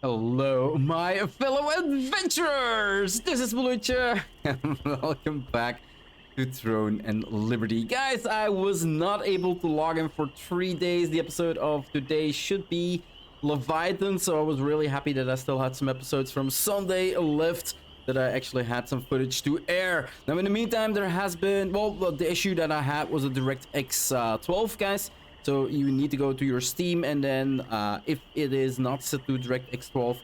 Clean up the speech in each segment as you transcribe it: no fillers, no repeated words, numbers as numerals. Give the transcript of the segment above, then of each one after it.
Hello, my fellow adventurers! This is Mloentje, and welcome back to Throne and Liberty. Guys, I was not able to log in for 3 days. The episode of today should be Leviathan, so I was really happy that I still had some episodes from Sunday left, that I actually had some footage to air. Now, in the meantime, there has been, well, the issue that I had was a DirectX 12, guys. So you need to go to your Steam, and then if it is not set to DirectX 12,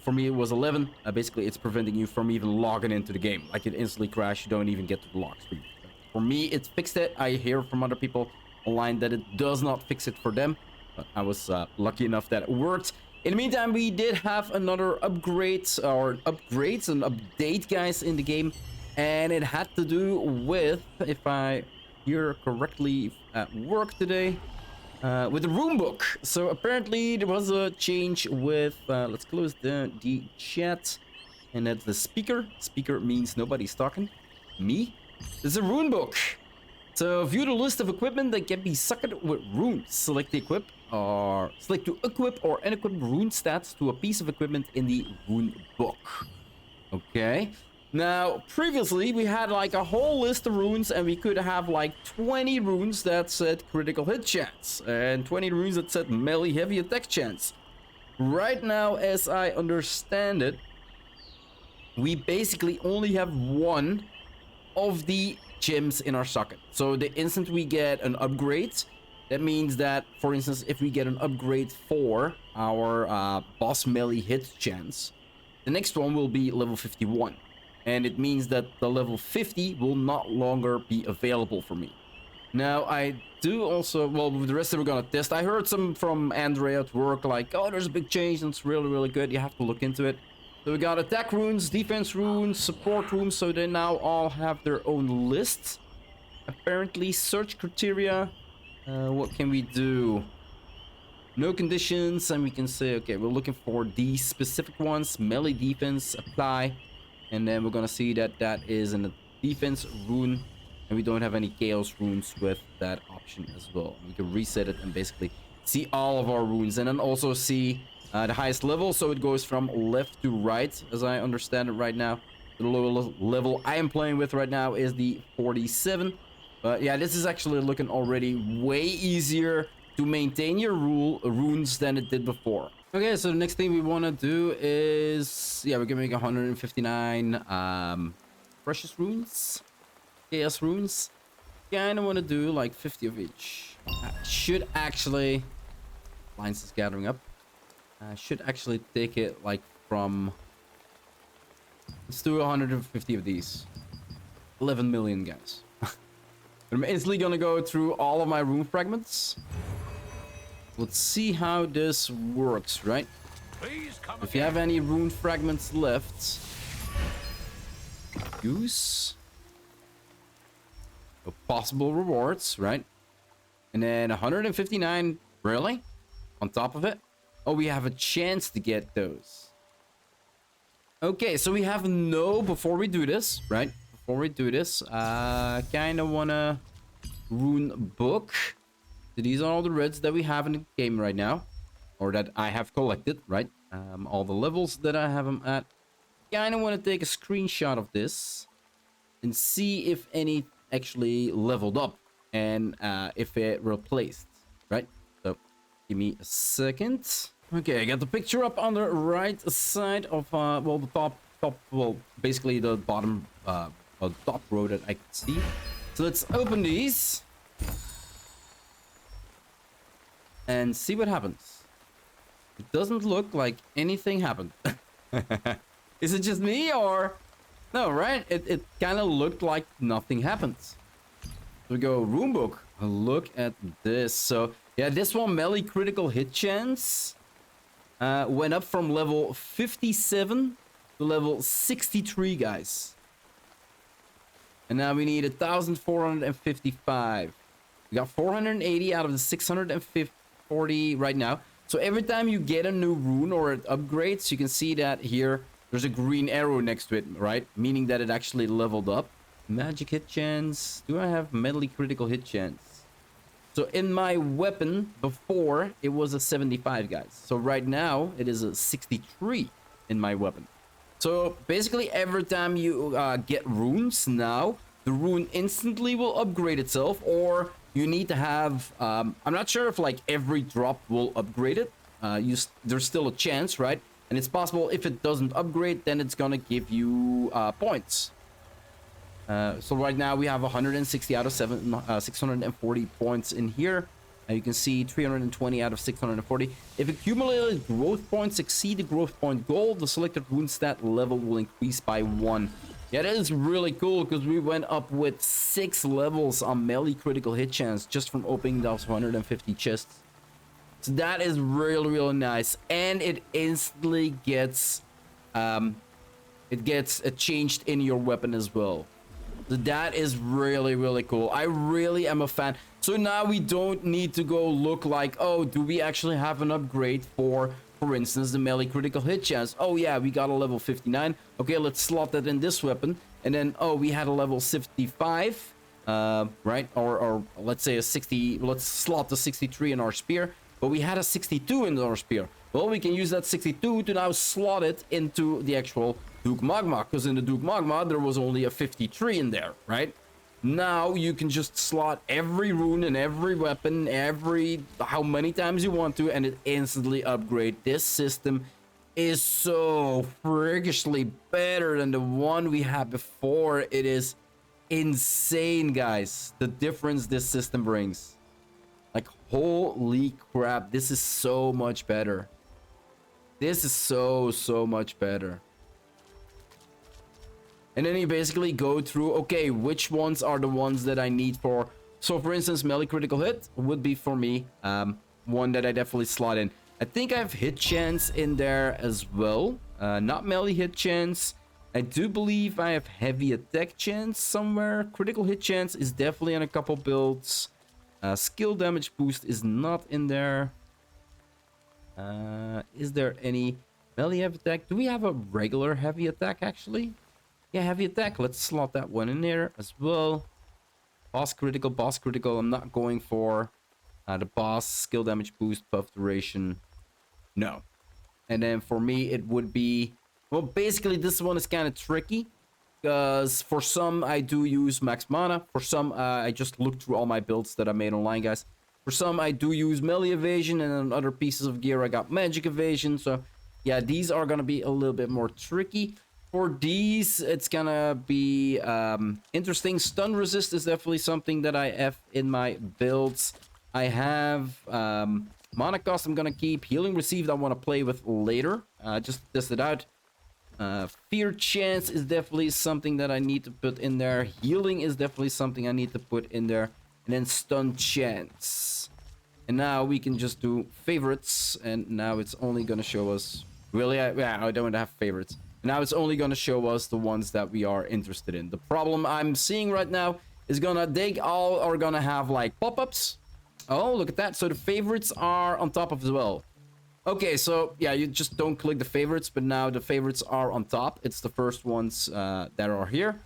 for me it was 11. Basically, it's preventing you from even logging into the game. Like, it instantly crashes. You don't even get to the lock screen. For me, it fixed it. I hear from other people online that it does not fix it for them. But I was lucky enough that it worked. In the meantime, we did have another upgrade, or upgrades, an update, guys, in the game. And it had to do with, if I hear correctly at work today, with the Rune book. So apparently there was a change with let's close the chat, and that's the speaker. Speaker means nobody's talking. Me. There's a Rune book. So view the list of equipment that can be sucked with runes. Select to equip or unequip rune stats to a piece of equipment in the Rune book. Okay. Now, previously, we had like a whole list of runes, and we could have like 20 runes that said critical hit chance, and 20 runes that said melee heavy attack chance. Right now, as I understand it, we basically only have one of the gems in our socket. So the instant we get an upgrade, that means that, for instance, if we get an upgrade for our boss melee hit chance, the next one will be level 51. And it means that the level 50 will not longer be available for me. Now, I do also, well, with the rest that we're gonna test, I heard some from Andrea at work, like, oh, there's a big change, and it's really, really good. You have to look into it. So we got attack runes, defense runes, support runes, so they now all have their own lists. Apparently, search criteria. What can we do? No conditions, and we can say, okay, we're looking for these specific ones. Melee defense, apply. And then we're gonna see that that is a defense rune, and we don't have any chaos runes with that option as well. We can reset it and basically see all of our runes, and then also see the highest level. So it goes from left to right, as I understand it right now. The lower level I am playing with right now is the 47. But yeah, this is actually looking already way easier to maintain your runes than it did before. Okay, so the next thing we want to do is, yeah, we're gonna make 159 precious runes, chaos runes. Kinda want to do like 50 of each. Should actually, lines is gathering up. Should actually take it like from, let's do 150 of these. 11 million, guys. I'm instantly gonna go through all of my rune fragments. Let's see how this works, right? If you have any rune fragments left, use possible rewards, right? And then 159, really? On top of it? Oh, we have a chance to get those. Okay, so we have no, before we do this, right? Before we do this, kind of wanna rune book. So these are all the reds that we have in the game right now, or that I have collected, right? All the levels that I have them at. Kind of want to take a screenshot of this and see if any actually leveled up, and if it replaced, right? So give me a second. Okay, I got the picture up on the right side of well, the top, well, basically the bottom, top row that I can see. So let's open these and see what happens. It doesn't look like anything happened. Is it just me, or no, right? It kind of looked like nothing happened. So we go rune book. Look at this. So yeah, this one, melee critical hit chance, went up from level 57 to level 63, guys. And now we need 1,455. We got 480 out of the 640 right now. So every time you get a new rune or it upgrades, you can see that here there's a green arrow next to it, right? Meaning that it actually leveled up. Magic hit chance. Do I have melee critical hit chance? So in my weapon before, it was a 75, guys. So right now, it is a 63 in my weapon. So basically, every time you get runes now, the rune instantly will upgrade itself, or you need to have... I'm not sure if like every drop will upgrade it. There's still a chance, right? And it's possible if it doesn't upgrade, then it's gonna give you points. So right now we have 160 out of 640 points in here. You can see 320 out of 640. If accumulated growth points exceed the growth point goal, the selected rune stat level will increase by 1. Yeah, that is really cool because we went up with 6 levels on melee critical hit chance just from opening those 150 chests. So that is really, really nice. And it instantly gets changed in your weapon as well. So that is really, really cool. I really am a fan. So now we don't need to go look like, oh, do we actually have an upgrade for instance, the melee critical hit chance? Oh yeah, we got a level 59. Okay, let's slot that in this weapon. And then, oh, we had a level 65, right? Or let's say a 60, let's slot the 63 in our spear. But we had a 62 in our spear. Well, we can use that 62 to now slot it into the actual Duke Magma, because in the Duke Magma there was only a 53 in there, right? Now you can just slot every rune and every weapon, how many times you want to, and it instantly upgrade. This system is so freakishly better than the one we had before. It is insane, guys, the difference this system brings. Like, holy crap, this is so much better. This is so much better. And then you basically go through, okay, which ones are the ones that I need for... So, for instance, melee critical hit would be for me one that I definitely slot in. I think I have hit chance in there as well. Not melee hit chance. I do believe I have heavy attack chance somewhere. Critical hit chance is definitely in a couple builds. Skill damage boost is not in there. Is there any melee heavy attack? Do we have a regular heavy attack, actually? Yeah, heavy attack. Let's slot that one in there as well. Boss critical. I'm not going for the boss. Skill damage boost, buff duration. No. And then for me, it would be... Well, basically, this one is kind of tricky. Because for some, I do use max mana. For some, I just looked through all my builds that I made online, guys. For some, I do use melee evasion. And on other pieces of gear, I got magic evasion. So, yeah, these are going to be a little bit more tricky. For these, it's gonna be interesting. Stun resist is definitely something that I have in my builds. I have mana cost I'm gonna keep. Healing received I want to play with later. Just test it out. Fear chance is definitely something that I need to put in there. Healing is definitely something I need to put in there. And then stun chance. And now we can just do favorites. And now it's only gonna show us... Really? I don't have favorites. Now it's only going to show us the ones that we are interested in. The problem I'm seeing right now is they all are going to have like pop-ups. Oh, look at that. So the favorites are on top of as well. Okay, so yeah, you just don't click the favorites, but now the favorites are on top. It's the first ones that are here.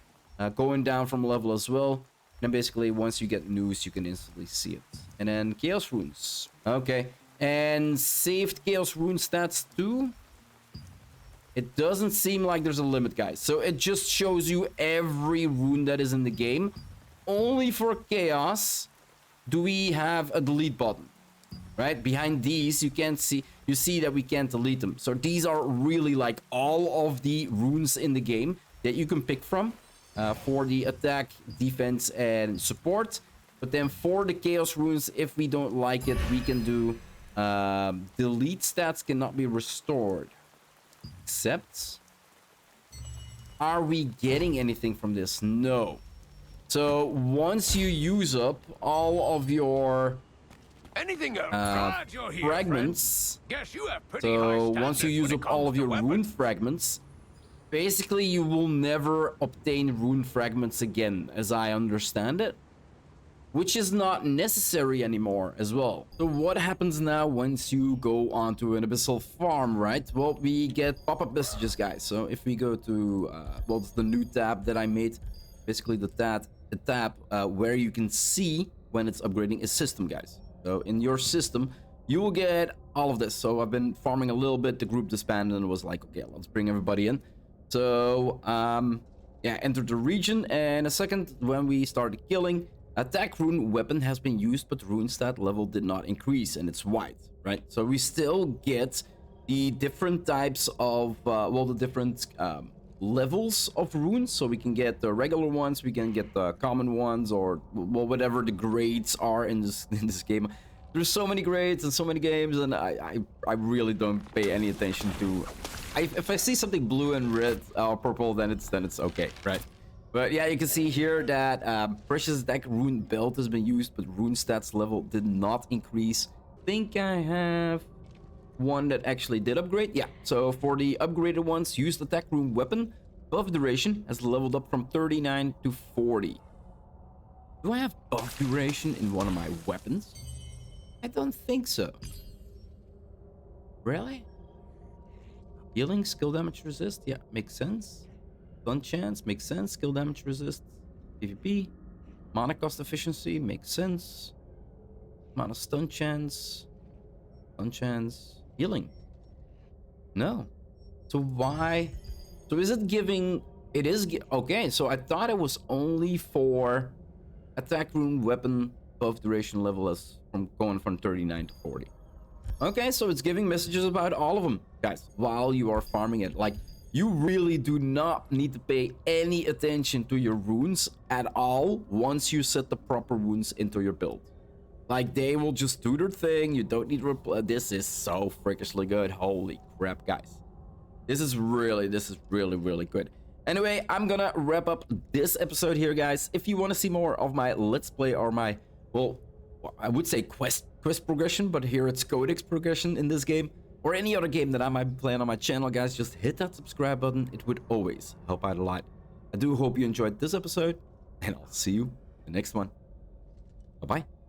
Going down from level as well. And basically, once you get news, you can instantly see it. And then Chaos Runes. Okay. And saved Chaos Rune stats too. It doesn't seem like there's a limit, guys. So it just shows you every rune that is in the game. Only for Chaos do we have a delete button. Right? Behind these, you see that we can't delete them. So these are really like all of the runes in the game that you can pick from. For the attack, defense, and support. But then for the Chaos Runes, if we don't like it, we can do delete stats cannot be restored. Except, are we getting anything from this? No. So once you use up all of your fragments, so once you use up all of your rune fragments, basically you will never obtain rune fragments again, as I understand it. Which is not necessary anymore as well. So what happens now once you go onto an abyssal farm, right? Well, we get pop-up messages, guys. So if we go to, well, it's the new tab that I made. Basically the tab where you can see when it's upgrading is system, guys. So in your system, you will get all of this. So I've been farming a little bit. The group disbanded and was like, okay, let's bring everybody in. So, yeah, enter the region. And a second, when we started killing, attack rune weapon has been used, but rune stat level did not increase, and it's white, right? So we still get the different types of, well, the different levels of runes. So we can get the regular ones, we can get the common ones, or well, whatever the grades are in this game. There's so many grades and so many games, and I really don't pay any attention to. If I see something blue and red or purple, then it's okay, right? But yeah, you can see here that precious attack rune belt has been used, but rune stats level did not increase. Think I have one that actually did upgrade. Yeah, so for the upgraded ones, used attack rune weapon buff duration has leveled up from 39 to 40. Do I have buff duration in one of my weapons? I don't think so. Really? Healing, skill damage resist? Yeah, makes sense. Stun chance, makes sense. Skill damage resist. PvP. Mana cost efficiency, makes sense. Mana stun chance. Stun chance. Healing. No. So why? So is it giving... It is... Okay, so I thought it was only for attack rune weapon buff duration level as from going from 39 to 40. Okay, so it's giving messages about all of them, guys, while you are farming it. Like, you really do not need to pay any attention to your runes at all once you set the proper runes into your build. Like, they will just do their thing. You don't need to this is so freakishly good. Holy crap, guys. This is really, really good. Anyway, I'm gonna wrap up this episode here, guys. If you want to see more of my Let's Play or my, well, I would say quest progression, but here it's codex progression in this game, or any other game that I might be playing on my channel, guys, just hit that subscribe button. It would always help out a lot. I do hope you enjoyed this episode, and I'll see you in the next one. Bye-bye.